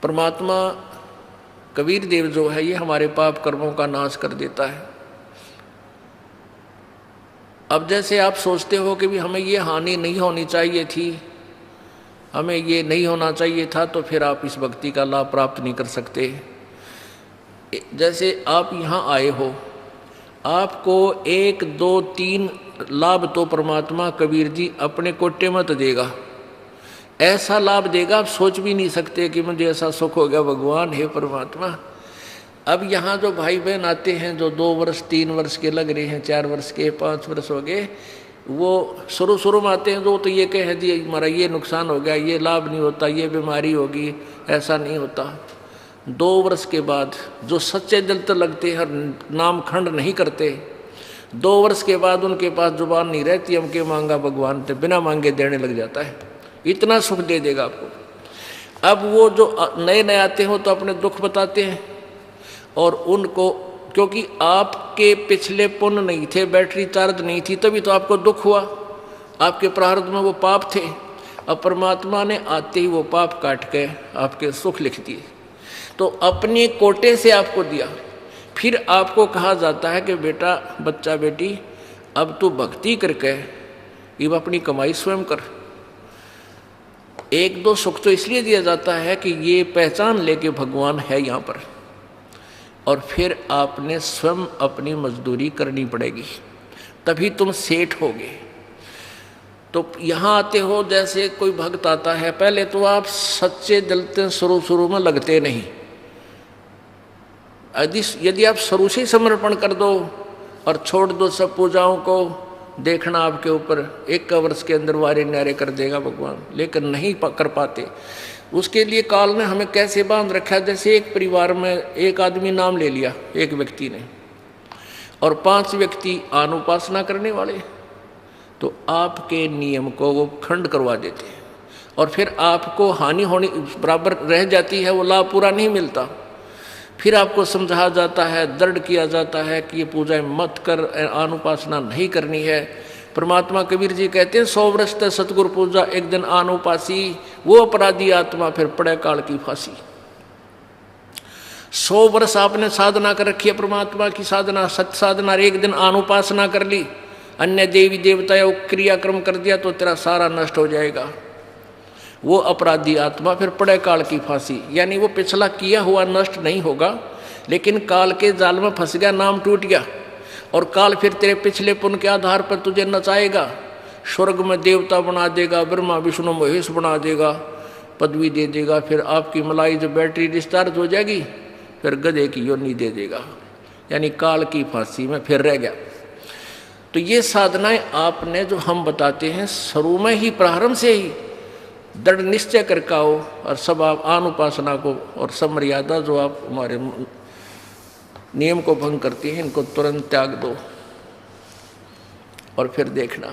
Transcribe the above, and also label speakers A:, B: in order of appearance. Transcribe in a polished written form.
A: परमात्मा कबीर देव जो है ये हमारे पाप कर्मों का नाश कर देता है। अब जैसे आप सोचते हो कि भी हमें ये हानि नहीं होनी चाहिए थी, हमें ये नहीं होना चाहिए था, तो फिर आप इस भक्ति का लाभ प्राप्त नहीं कर सकते। जैसे आप यहाँ आए हो, आपको 1 2 3 लाभ तो परमात्मा कबीर जी अपने कोटे मत देगा, ऐसा लाभ देगा आप सोच भी नहीं सकते कि मुझे ऐसा सुख हो गया भगवान हे परमात्मा। अब यहाँ जो भाई बहन आते हैं जो 2 वर्ष 3 वर्ष के लग रहे हैं, 4 वर्ष के 5 वर्ष हो गए, वो शुरू में आते हैं जो तो ये कह जी हमारा ये नुकसान हो गया, ये लाभ नहीं होता, ये बीमारी होगी, ऐसा नहीं होता। 2 वर्ष के बाद जो सच्चे दिल तो लगते हैं, नाम खंड नहीं करते, 2 वर्ष के बाद उनके पास जुबान नहीं रहती, हमके मांगा भगवान तो बिना मांगे देने लग जाता है, इतना सुख दे देगा आपको। अब वो जो नए नए आते हो तो अपने दुख बताते हैं, और उनको क्योंकि आपके पिछले पुण्य नहीं थे, बैटरी चार्ज नहीं थी, तभी तो आपको दुख हुआ, आपके प्रारब्ध में वो पाप थे। अब परमात्मा ने आते ही वो पाप काट के आपके सुख लिख दिए, तो अपने कोटे से आपको दिया। फिर आपको कहा जाता है कि बेटा बच्चा बेटी अब तू भक्ति करके ये अपनी कमाई स्वयं कर। 1 2 सुख तो इसलिए दिया जाता है कि ये पहचान ले के भगवान है यहाँ पर, और फिर आपने स्वयं अपनी मजदूरी करनी पड़ेगी, तभी तुम सेठ होगे। तो यहाँ आते हो, जैसे कोई भक्त आता है, पहले तो आप सच्चे दिल से शुरू में लगते नहीं। यदि आप शुरू से समर्पण कर दो और छोड़ दो सब पूजाओं को, देखना आपके ऊपर 1 वर्ष के अंदर वारे न्यारे कर देगा भगवान, लेकिन नहीं कर पाते। उसके लिए काल ने हमें कैसे बांध रखा, जैसे एक परिवार में एक आदमी नाम ले लिया एक व्यक्ति ने, और 5 व्यक्ति अनुपासना करने वाले, तो आपके नियम को वो खंड करवा देते हैं, और फिर आपको हानि होनी बराबर रह जाती है, वो लाभ पूरा नहीं मिलता। फिर आपको समझाया जाता है, दृढ़ किया जाता है कि ये पूजा मत कर, अनुपासना नहीं करनी है। परमात्मा कबीर जी कहते हैं 100 वर्ष तक सतगुरु पूजा, एक दिन अनुपासी, वो अपराधी आत्मा फिर पड़े काल की फांसी। 100 वर्ष आपने साधना कर रखी है, परमात्मा की साधना, सत्य साधना, एक दिन अनुपासना कर ली, अन्य देवी देवता क्रियाक्रम कर दिया, तो तेरा सारा नष्ट हो जाएगा। वो अपराधी आत्मा फिर पड़े काल की फांसी, यानी वो पिछला किया हुआ नष्ट नहीं होगा, लेकिन काल के जाल में फंस गया, नाम टूट गया, और काल फिर तेरे पिछले पुण्य के आधार पर तुझे नचाएगा, स्वर्ग में देवता बना देगा, ब्रह्मा विष्णु महेश बना देगा, पदवी दे देगा, फिर आपकी मलाई जो बैटरी डिस्चार्ज हो जाएगी, फिर गधे की योनि दे देगा, यानी काल की फांसी में फिर रह गया। तो ये साधनाएं आपने जो हम बताते हैं शुरू में ही, प्रारंभ से ही दृढ़ निश्चय करके आओ, और सब आप अनुपासना को और सब मर्यादा जो आप हमारे नियम को भंग करती हैं, इनको तुरंत त्याग दो, और फिर देखना